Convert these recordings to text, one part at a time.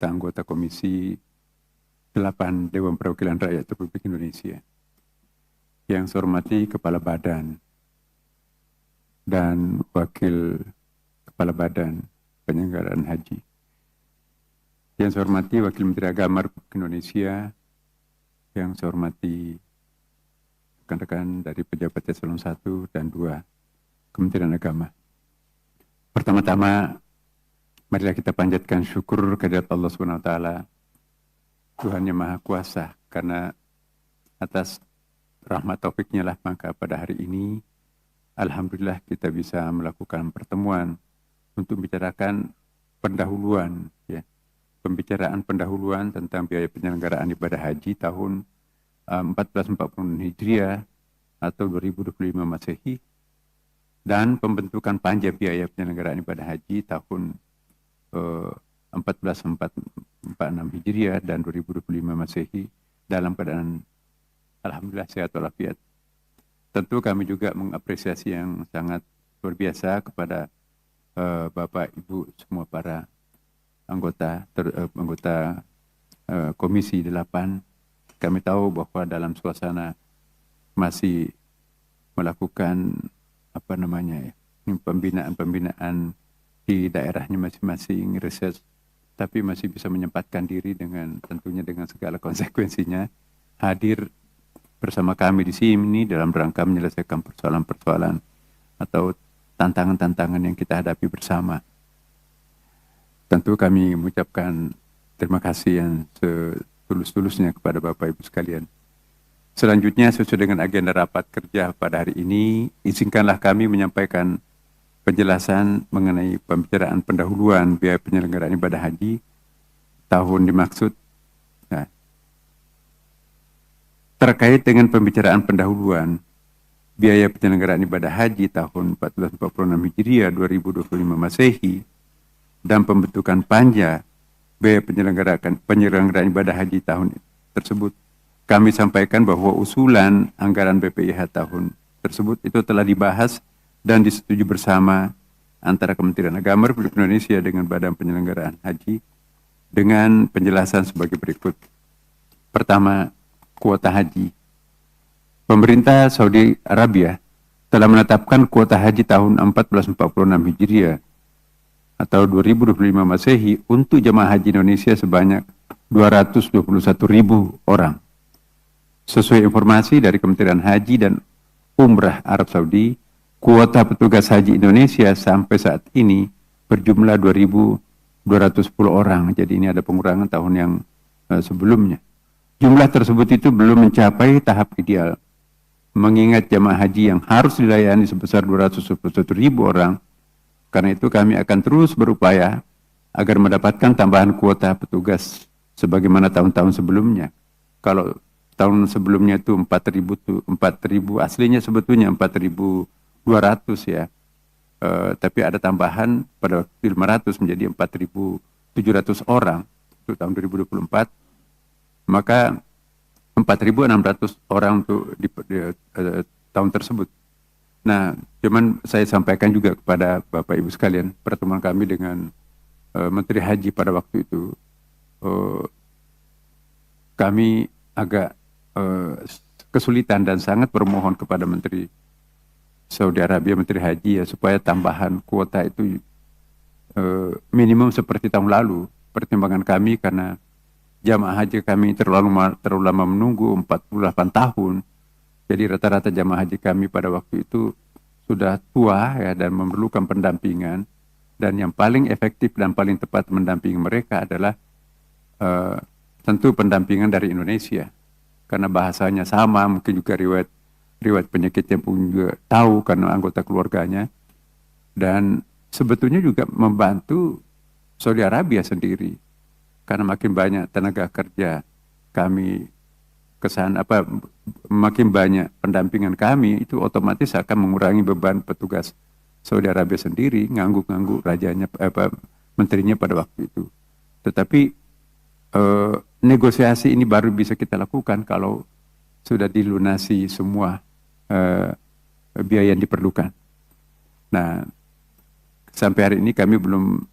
anggota Komisi 8 Dewan Perwakilan Rakyat Republik Indonesia. Yang saya hormati Kepala Badan dan Wakil Kepala Badan Penyelenggaraan Haji. Yang saya hormati Wakil Menteri Agama Republik Indonesia. Yang saya hormati rekan-rekan dari pejabat eselon 1 dan 2 Kementerian Agama. Pertama-tama, marilah kita panjatkan syukur kehadirat Allah SWT, Tuhan yang Maha Kuasa, karena atas rahmat taufiknya lah maka pada hari ini, alhamdulillah kita bisa melakukan pertemuan untuk membicarakan pendahuluan, ya, pembicaraan pendahuluan tentang biaya penyelenggaraan ibadah haji tahun 1440 Hijriah atau 2025 Masehi, dan pembentukan panja biaya penyelenggaraan ibadah haji tahun 1446 Hijriah dan 2025 Masehi dalam keadaan alhamdulillah sehat walafiat. Tentu kami juga mengapresiasi yang sangat luar biasa kepada Bapak Ibu semua para anggota Komisi 8. Kami tahu bahwa dalam suasana masih melakukan pembinaan di daerahnya masing-masing, riset, tapi masih bisa menyempatkan diri dengan tentunya dengan segala konsekuensinya hadir bersama kami di sini dalam rangka menyelesaikan persoalan-persoalan atau tantangan-tantangan yang kita hadapi bersama. Tentu kami mengucapkan terima kasih yang setulus-tulusnya kepada Bapak Ibu sekalian. Selanjutnya, sesuai dengan agenda rapat kerja pada hari ini, izinkanlah kami menyampaikan penjelasan mengenai pembicaraan pendahuluan biaya penyelenggaraan ibadah haji tahun dimaksud. Nah, terkait dengan pembicaraan pendahuluan biaya penyelenggaraan ibadah haji tahun 1446 Hijriah 2025 Masehi dan pembentukan panja biaya penyelenggaraan ibadah haji tahun tersebut, kami sampaikan bahwa usulan anggaran BPIH tahun tersebut itu telah dibahas dan disetujui bersama antara Kementerian Agama Republik Indonesia dengan Badan Penyelenggaraan Haji dengan penjelasan sebagai berikut. Pertama, kuota haji. Pemerintah Saudi Arabia telah menetapkan kuota haji tahun 1446 Hijriah atau 2025 Masehi untuk jemaah haji Indonesia sebanyak 221.000 orang. Sesuai informasi dari Kementerian Haji dan Umrah Arab Saudi, kuota petugas haji Indonesia sampai saat ini berjumlah 2.210 orang. Jadi ini ada pengurangan tahun yang sebelumnya. Jumlah tersebut itu belum mencapai tahap ideal. Mengingat jemaah haji yang harus dilayani sebesar 221.000 orang, karena itu kami akan terus berupaya agar mendapatkan tambahan kuota petugas sebagaimana tahun-tahun sebelumnya. Kalau tahun sebelumnya itu 4.000 aslinya sebetulnya 4.200 ya. Tapi ada tambahan pada waktu 500 menjadi 4.700 orang untuk tahun 2024. Maka 4.600 orang untuk di tahun tersebut. Nah, cuman saya sampaikan juga kepada Bapak Ibu sekalian, pertemuan kami dengan Menteri Haji pada waktu itu, kami agak kesulitan dan sangat bermohon kepada Menteri Saudi Arabia, Menteri Haji ya, supaya tambahan kuota itu minimum seperti tahun lalu. Pertimbangan kami karena jamaah haji kami terlalu lama menunggu 48 tahun. Jadi rata-rata jamaah haji kami pada waktu itu sudah tua ya, dan memerlukan pendampingan, dan yang paling efektif dan paling tepat mendampingi mereka adalah tentu pendampingan dari Indonesia, karena bahasanya sama, mungkin juga riwayat penyakitnya pun juga tahu karena anggota keluarganya, dan sebetulnya juga membantu Saudi Arabia sendiri, karena makin banyak tenaga kerja kami kesana, makin banyak pendampingan kami, itu otomatis akan mengurangi beban petugas Saudi Arabia sendiri, ngangguk-ngangguk rajanya, menterinya pada waktu itu. Tetapi negosiasi ini baru bisa kita lakukan kalau sudah dilunasi semua biaya yang diperlukan. Nah, sampai hari ini kami belum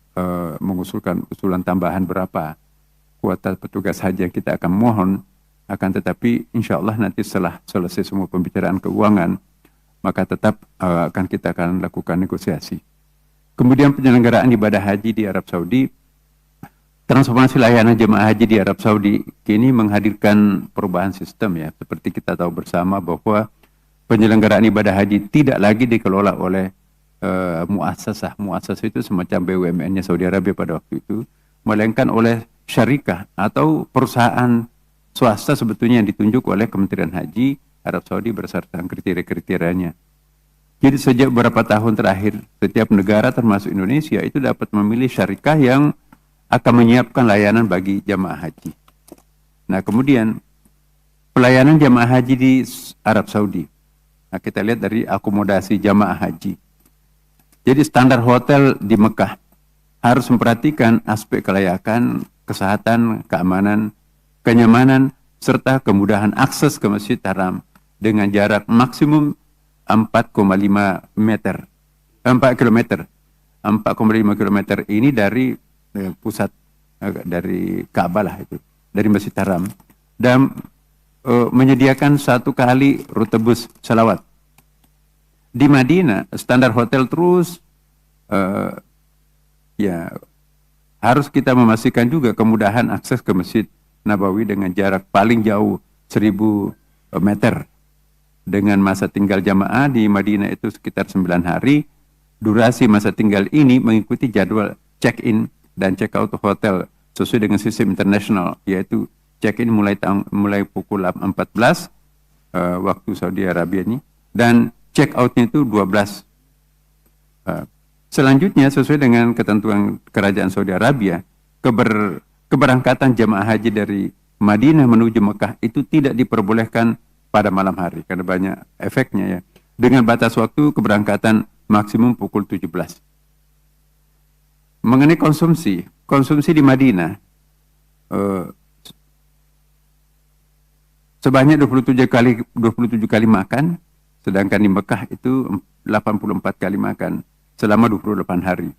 mengusulkan usulan tambahan berapa kuota petugas haji yang kita akan mohon. Akan tetapi insya Allah nanti setelah selesai semua pembicaraan keuangan, maka tetap kita akan lakukan negosiasi. Kemudian penyelenggaraan ibadah haji di Arab Saudi. Transformasi layanan jemaah haji di Arab Saudi kini menghadirkan perubahan sistem ya. Seperti kita tahu bersama bahwa penyelenggaraan ibadah haji tidak lagi dikelola oleh muassasah. Muassasah itu semacam BUMN-nya Saudi Arabia pada waktu itu, melainkan oleh syarikah atau perusahaan swasta sebetulnya yang ditunjuk oleh Kementerian Haji Arab Saudi berdasarkan kriteria-kriterianya. Jadi sejak beberapa tahun terakhir, setiap negara termasuk Indonesia itu dapat memilih syarikah yang akan menyiapkan layanan bagi jamaah haji. Nah kemudian pelayanan jamaah haji di Arab Saudi. Nah, kita lihat dari akomodasi jamaah haji. Jadi standar hotel di Mekah harus memperhatikan aspek kelayakan, kesehatan, keamanan, kenyamanan, serta kemudahan akses ke Masjid Haram dengan jarak maksimum 4,5 meter. 4 km. 4,5 km ini dari pusat dari Ka'bah lah itu, dari Masjid Haram, dan menyediakan 1 kali rute bus salawat. Di Madinah standar hotel terus ya harus kita memastikan juga kemudahan akses ke Masjid Nabawi dengan jarak paling jauh 1000 meter. Dengan masa tinggal jamaah di Madinah itu sekitar 9 hari. Durasi masa tinggal ini mengikuti jadwal check-in dan check-out hotel sesuai dengan sistem internasional, yaitu check-in mulai pukul 14 waktu Saudi Arabia ini, dan check-outnya itu 12. Selanjutnya sesuai dengan ketentuan kerajaan Saudi Arabia, keberangkatan jamaah haji dari Madinah menuju Mekah itu tidak diperbolehkan pada malam hari karena banyak efeknya ya. Dengan batas waktu keberangkatan maksimum pukul 17. Mengenai konsumsi di Madinah sebanyak 27 kali makan, sedangkan di Mekah itu 84 kali makan selama 28 hari.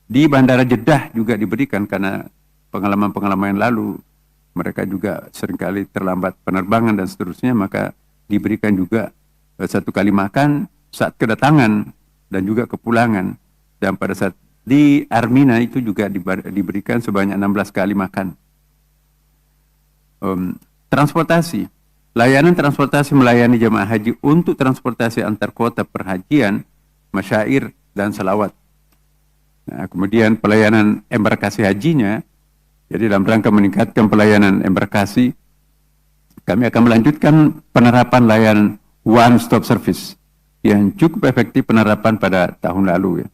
Di Bandara Jeddah juga diberikan karena pengalaman-pengalaman yang lalu mereka juga seringkali terlambat penerbangan dan seterusnya, maka diberikan juga 1 kali makan saat kedatangan dan juga kepulangan. Dan pada saat di Armina itu juga diberikan sebanyak 16 kali makan. Transportasi. Layanan transportasi melayani jamaah haji untuk transportasi antar kota perhajian, masyair, dan salawat. Nah, kemudian pelayanan embarkasi hajinya, jadi dalam rangka meningkatkan pelayanan embarkasi, kami akan melanjutkan penerapan layanan one-stop service yang cukup efektif penerapan pada tahun lalu ya.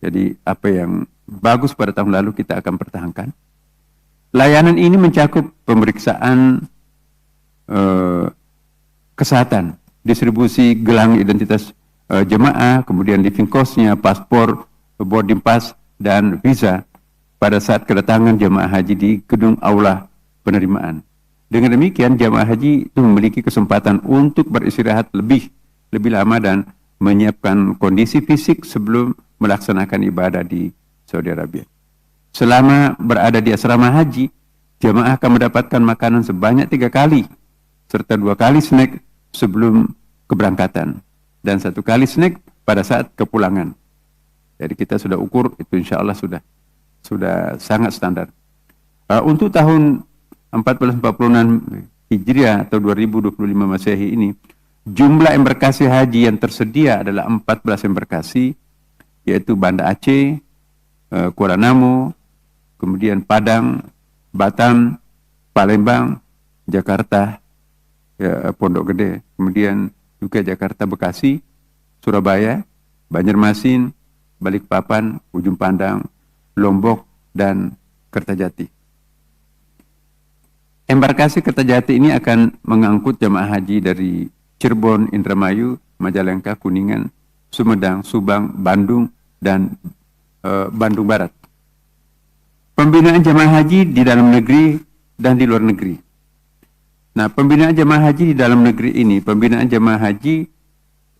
Jadi apa yang bagus pada tahun lalu kita akan pertahankan. Layanan ini mencakup pemeriksaan kesehatan, distribusi gelang identitas jemaah, kemudian living cost-nya, paspor, boarding pass, dan visa pada saat kedatangan jemaah haji di gedung aula penerimaan. Dengan demikian jemaah haji itu memiliki kesempatan untuk beristirahat lebih lama dan menyiapkan kondisi fisik sebelum melaksanakan ibadah di Saudi Arabia. Selama berada di asrama haji, jemaah akan mendapatkan makanan sebanyak 3 kali, serta 2 kali snack sebelum keberangkatan, dan 1 kali snack pada saat kepulangan. Jadi kita sudah ukur, itu insya Allah sudah sangat standar. Untuk tahun 1446 Hijriah atau 2025 Masehi ini, jumlah embarkasi haji yang tersedia adalah 14 embarkasi, yaitu Banda Aceh, Kuala Namu, kemudian Padang, Batam, Palembang, Jakarta, Pondok Gede, kemudian juga Jakarta, Bekasi, Surabaya, Banjarmasin, Balikpapan, Ujung Pandang, Lombok, dan Kertajati. Embarkasi Kertajati ini akan mengangkut jamaah haji dari Cirebon, Indramayu, Majalengka, Kuningan, Sumedang, Subang, Bandung, dan Bandung Barat. Pembinaan jamaah haji di dalam negeri dan di luar negeri. Nah, pembinaan jamaah haji di dalam negeri ini, pembinaan jamaah haji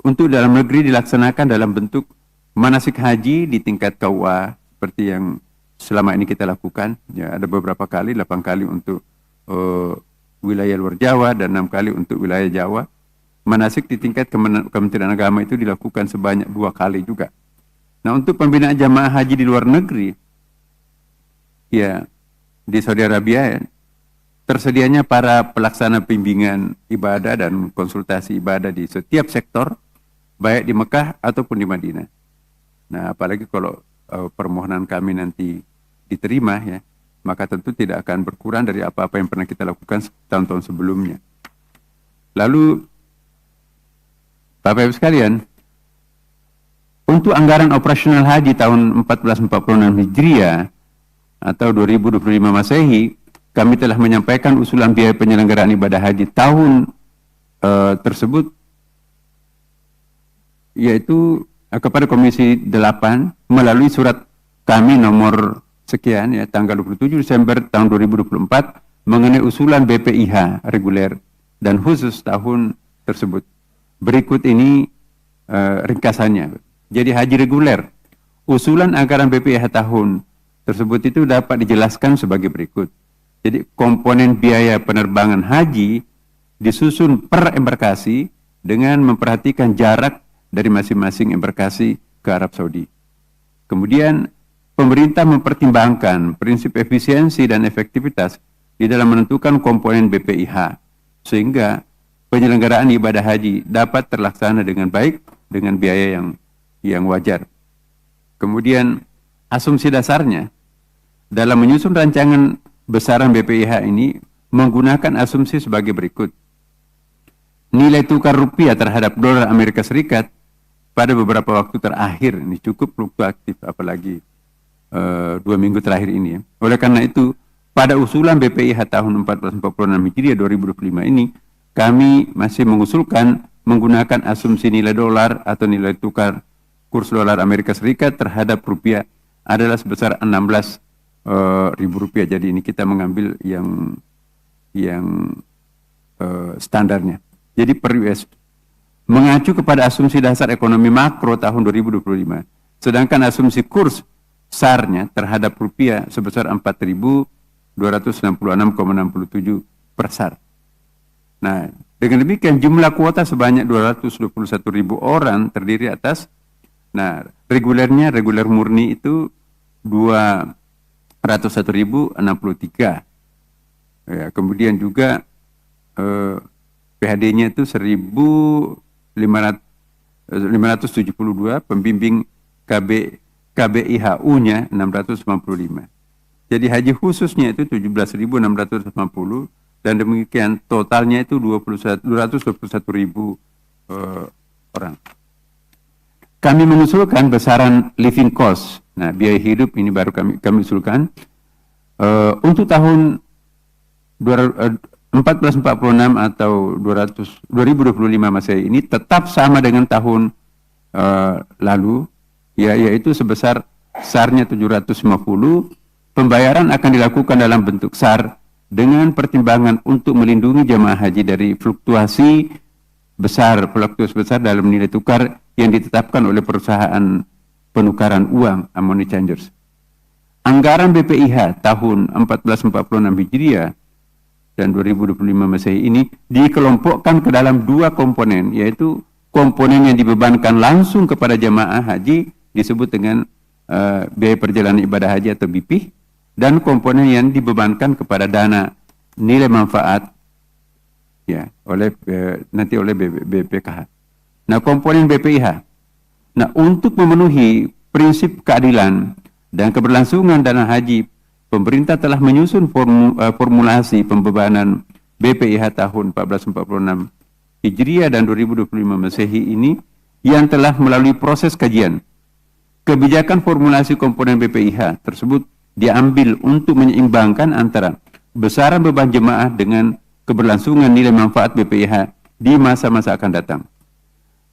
untuk dalam negeri dilaksanakan dalam bentuk manasik haji di tingkat KUA, seperti yang selama ini kita lakukan. Ya, ada beberapa kali, 8 kali untuk wilayah luar Jawa dan 6 kali untuk wilayah Jawa. Manasik di tingkat Kementerian Agama itu dilakukan sebanyak 2 kali juga. Nah, untuk pembinaan jamaah haji di luar negeri, ya di Saudi Arabia, ya, tersedianya para pelaksana bimbingan ibadah dan konsultasi ibadah di setiap sektor, baik di Mekah ataupun di Madinah. Nah, apalagi kalau permohonan kami nanti diterima, ya, maka tentu tidak akan berkurang dari apa-apa yang pernah kita lakukan tahun-tahun sebelumnya. Lalu, Bapak Ibu sekalian, untuk anggaran operasional haji tahun 1446 Hijriah atau 2025 Masehi, kami telah menyampaikan usulan biaya penyelenggaraan ibadah haji tahun tersebut, yaitu kepada Komisi 8 melalui surat kami nomor sekian, ya, tanggal 27 Desember tahun 2024 mengenai usulan BPIH reguler dan khusus tahun tersebut. Berikut ini ringkasannya. Jadi haji reguler, usulan anggaran BPIH tahun tersebut itu dapat dijelaskan sebagai berikut. Jadi komponen biaya penerbangan haji disusun per embarkasi dengan memperhatikan jarak dari masing-masing embarkasi ke Arab Saudi. Kemudian pemerintah mempertimbangkan prinsip efisiensi dan efektivitas di dalam menentukan komponen BPIH sehingga penyelenggaraan ibadah haji dapat terlaksana dengan baik dengan biaya yang wajar. Kemudian asumsi dasarnya dalam menyusun rancangan besaran BPIH ini menggunakan asumsi sebagai berikut. Nilai tukar rupiah terhadap dolar Amerika Serikat pada beberapa waktu terakhir ini cukup fluktuatif, apalagi 2 minggu terakhir ini, ya. Oleh karena itu, pada usulan BPIH tahun 1446 Hijriah 2025 ini, kami masih mengusulkan menggunakan asumsi nilai dolar atau nilai tukar kurs dolar Amerika Serikat terhadap rupiah adalah sebesar 16 ribu rupiah. Jadi ini kita mengambil yang standarnya. Jadi per US mengacu kepada asumsi dasar ekonomi makro tahun 2025. Sedangkan asumsi kurs SAR-nya terhadap rupiah sebesar 4.266,67 per SAR. Nah, dengan demikian jumlah kuota sebanyak 221.000 orang terdiri atas, nah, reguler murni itu 201.063. Ya, kemudian juga PHD-nya itu 1.572, pembimbing KBIHU-nya 695. Jadi haji khususnya itu 17.650 dan demikian totalnya itu 221.000 orang. Kami mengusulkan besaran living cost. Nah, biaya hidup ini baru kami usulkan untuk tahun 1446 atau 2025 Masehi ini tetap sama dengan tahun lalu, yaitu sebesar SAR-nya 750. Pembayaran akan dilakukan dalam bentuk SAR dengan pertimbangan untuk melindungi jemaah haji dari fluktuasi besar dalam nilai tukar yang ditetapkan oleh perusahaan penukaran uang money changers. Anggaran BPIH tahun 1446 Hijriah dan 2025 Masehi ini dikelompokkan ke dalam 2 komponen, yaitu komponen yang dibebankan langsung kepada jemaah haji disebut dengan biaya perjalanan ibadah haji atau BP, dan komponen yang dibebankan kepada dana nilai manfaat, ya, nanti oleh BPKH. Nah, komponen BPIH. Nah, untuk memenuhi prinsip keadilan dan keberlangsungan dana haji, pemerintah telah menyusun formulasi pembebanan BPIH tahun 1446 Hijriah dan 2025 Masehi ini yang telah melalui proses kajian. Kebijakan formulasi komponen BPIH tersebut diambil untuk menyeimbangkan antara besaran beban jemaah dengan keberlangsungan nilai manfaat BPIH di masa-masa akan datang.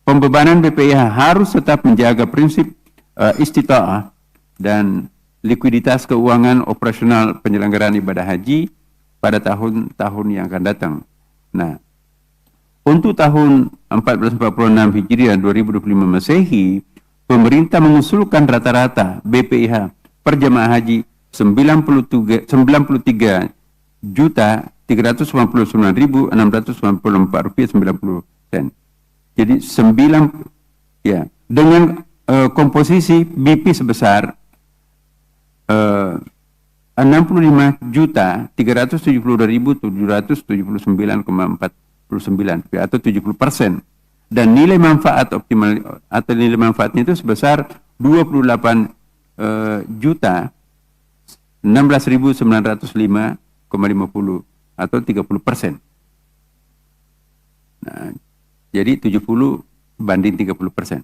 Pembebanan BPIH harus tetap menjaga prinsip istita'ah dan likuiditas keuangan operasional penyelenggaraan ibadah haji pada tahun-tahun yang akan datang. Nah, untuk tahun 1446 Hijriah 2025 Masehi, pemerintah mengusulkan rata-rata BPIH per jemaah haji 93.389.694 rupiah 90 sen. Jadi dengan komposisi BP sebesar 65.372.779,49 atau 70%, dan nilai manfaat optimal atau nilai manfaatnya itu sebesar 28.16.905,50 atau 30%. Nah, jadi 70 banding 30%.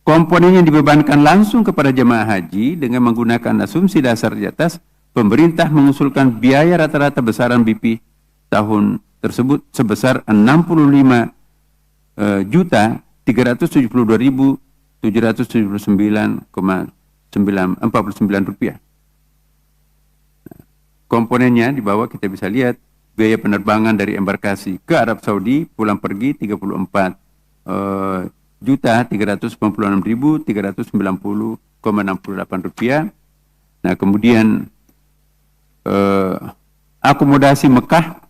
Komponen yang dibebankan langsung kepada jemaah haji dengan menggunakan asumsi dasar di atas, pemerintah mengusulkan biaya rata-rata besaran BP tahun tersebut sebesar 65.772.779,49 rupiah. Komponennya di bawah kita bisa lihat biaya penerbangan dari embarkasi ke Arab Saudi pulang pergi 34.396.390,68 rupiah. Nah, kemudian akomodasi Mekah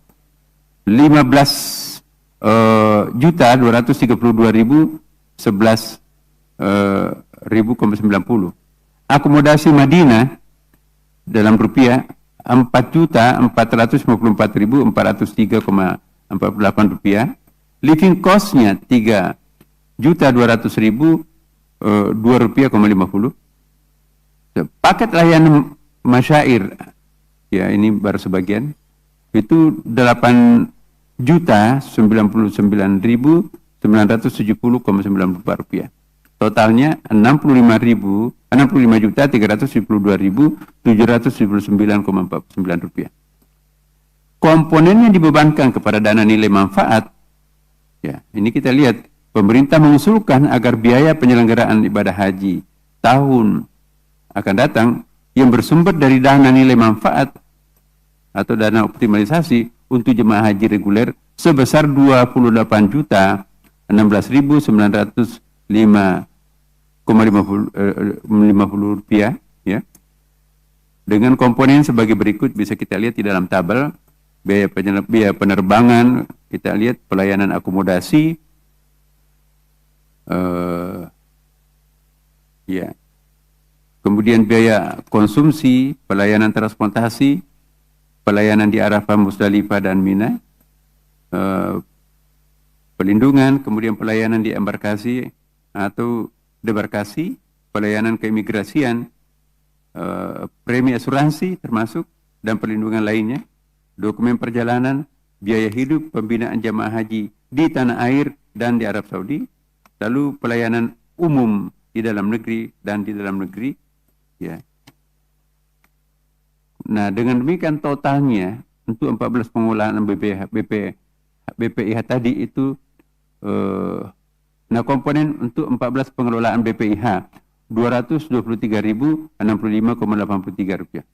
15.232.011,90. Akomodasi Madinah dalam rupiah 4.454.403,48 rupiah. Living cost-nya 3.200.000 2 rupiah,50. Paket layanan masyair, ya ini baru sebagian, itu 8.099.970,94 rupiah. Totalnya 65.372.779,49 rupiah. Komponen yang dibebankan kepada dana nilai manfaat, ya ini kita lihat pemerintah mengusulkan agar biaya penyelenggaraan ibadah haji tahun akan datang yang bersumber dari dana nilai manfaat atau dana optimalisasi untuk jemaah haji reguler sebesar 28.905,50 rupiah, ya. Dengan komponen sebagai berikut bisa kita lihat di dalam tabel. Biaya penerbangan kita lihat, pelayanan akomodasi, ya. Kemudian biaya konsumsi, pelayanan transportasi, pelayanan di Arafah, Musdalifah dan Mina, pelindungan, kemudian pelayanan di embarkasi atau debarkasi, pelayanan keimigrasian, premi asuransi termasuk dan perlindungan lainnya, dokumen perjalanan, biaya hidup, pembinaan jamaah haji di tanah air dan di Arab Saudi, lalu pelayanan umum di dalam negeri dan di dalam negeri, ya. Nah, dengan demikian totalnya untuk 14 pengolahan BPIH tadi itu, nah komponen untuk 14 pengelolaan BPIH 223.065,83 rupiah.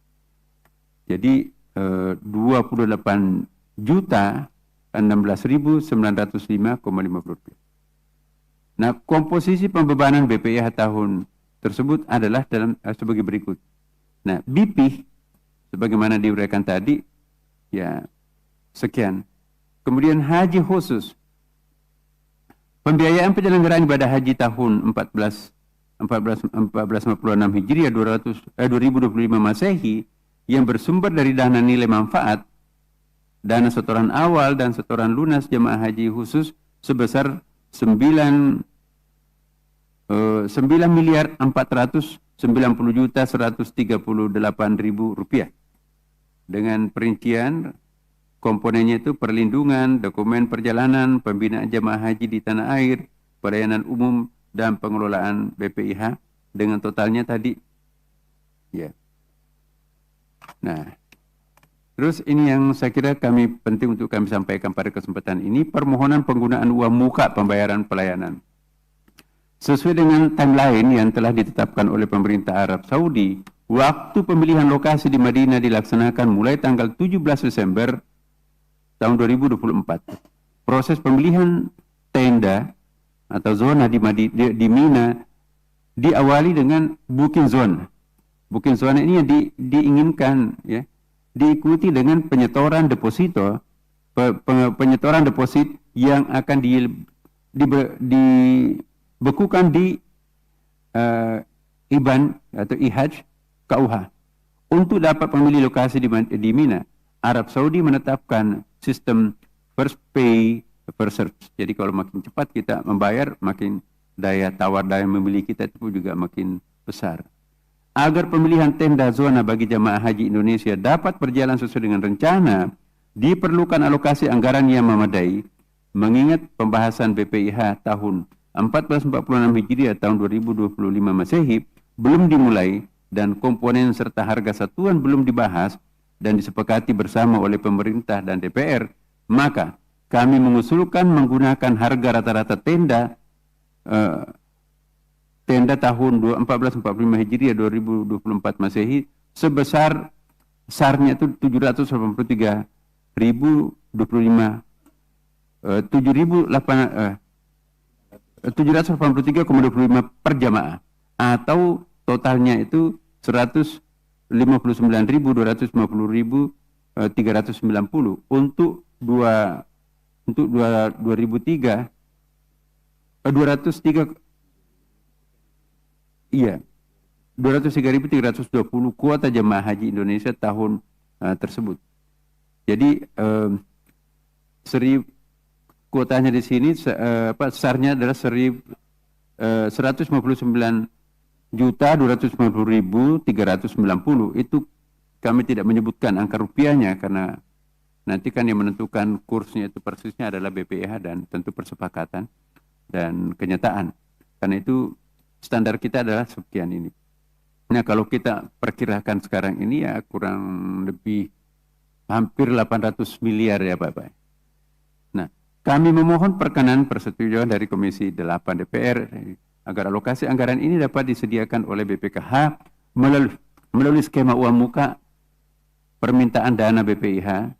Jadi 28.016.905,50 rupiah. Nah, komposisi pembebanan BPIH tahun tersebut adalah sebagai berikut. Nah, BP sebagaimana diuraikan tadi, ya sekian. Kemudian haji khusus. Pembiayaan penyelenggaraan ibadah haji tahun 1456 Hijriah 2025 Masehi yang bersumber dari dana nilai manfaat, dana setoran awal dan setoran lunas jemaah haji khusus sebesar 9.490.138.000 rupiah. Dengan perincian komponennya itu perlindungan, dokumen perjalanan, pembinaan jemaah haji di tanah air, pelayanan umum dan pengelolaan BPIH dengan totalnya tadi, ya. Nah, terus ini yang saya kira penting untuk kami sampaikan pada kesempatan ini, permohonan penggunaan uang muka pembayaran pelayanan. Sesuai dengan timeline yang telah ditetapkan oleh pemerintah Arab Saudi, waktu pemilihan lokasi di Madinah dilaksanakan mulai tanggal 17 Desember tahun 2024. Proses pemilihan tenda atau zona di Mina diawali dengan booking zone. Bukan soalnya ini yang diinginkan ya, diikuti dengan penyetoran deposito, penyetoran deposit yang akan dibekukan di IBAN atau IHAJ KUH. Untuk dapat memilih lokasi di Mina, Arab Saudi menetapkan sistem first pay first serve. Jadi kalau makin cepat kita membayar, makin daya tawar daya membeli kita itu juga makin besar. Agar pemilihan tenda zona bagi jamaah haji Indonesia dapat berjalan sesuai dengan rencana, diperlukan alokasi anggaran yang memadai, mengingat pembahasan BPIH tahun 1446 Hijriah tahun 2025 Masehi belum dimulai dan komponen serta harga satuan belum dibahas dan disepakati bersama oleh pemerintah dan DPR, maka kami mengusulkan menggunakan harga rata-rata tenda tahun 1445 Hijriah 2024 Masehi sebesar SAR-nya itu 783.025 783,25 per jamaah, atau totalnya itu 159.250.390 untuk 2003 203.320 kuota jemaah haji Indonesia tahun tersebut. Jadi kuotanya di sini SAR-nya adalah 159.250.390. Itu kami tidak menyebutkan angka rupiahnya karena nanti kan yang menentukan kursnya itu persisnya adalah BPIH dan tentu persepakatan dan kenyataan. Karena itu standar kita adalah sekian ini. Nah, kalau kita perkirakan sekarang ini ya kurang lebih hampir 800 miliar ya Bapak. Nah, kami memohon persetujuan dari Komisi 8 DPR agar alokasi anggaran ini dapat disediakan oleh BPKH melalui skema uang muka permintaan dana BPIH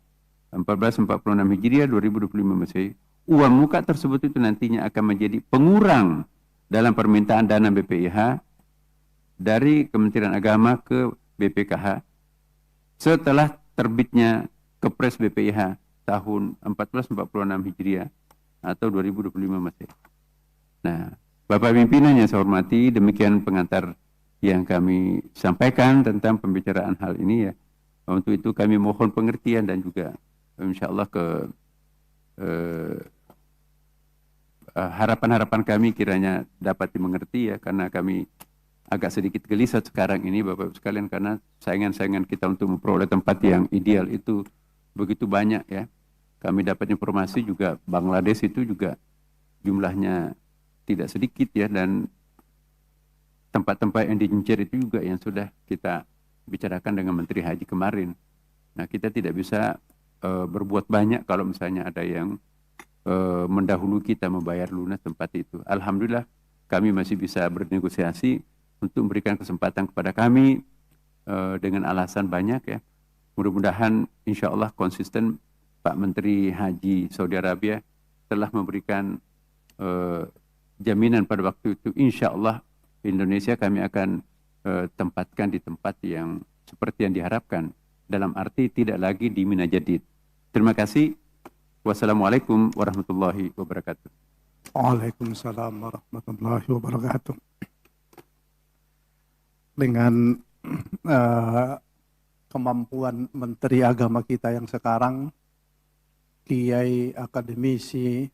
1446 Hijriah 2025 Masehi. Uang muka tersebut itu nantinya akan menjadi pengurang dalam permintaan dana BPIH dari Kementerian Agama ke BPKH setelah terbitnya Kepres BPIH tahun 1446 Hijriah atau 2025 Masehi. Nah, Bapak pimpinan yang saya hormati, demikian pengantar yang kami sampaikan tentang pembicaraan hal ini ya. Untuk itu kami mohon pengertian dan juga insya Allah harapan-harapan kami kiranya dapat dimengerti ya, karena kami agak sedikit gelisah sekarang ini Bapak sekalian, karena saingan-saingan kita untuk memperoleh tempat yang ideal itu begitu banyak ya. Kami dapat informasi juga Bangladesh itu juga jumlahnya tidak sedikit ya, dan tempat-tempat yang diincar itu juga yang sudah kita bicarakan dengan Menteri Haji kemarin. Nah, kita tidak bisa berbuat banyak kalau misalnya ada yang mendahului kita membayar lunas tempat itu. Alhamdulillah kami masih bisa bernegosiasi untuk memberikan kesempatan kepada kami dengan alasan banyak ya. Mudah-mudahan insya Allah konsisten Pak Menteri Haji Saudi Arabia telah memberikan jaminan pada waktu itu, insya Allah Indonesia kami akan tempatkan di tempat yang seperti yang diharapkan, dalam arti tidak lagi di Mina Jadid. Terima kasih. Wassalamualaikum warahmatullahi wabarakatuh. Waalaikumsalam warahmatullahi wabarakatuh. Dengan kemampuan Menteri Agama kita yang sekarang, kiai, akademisi,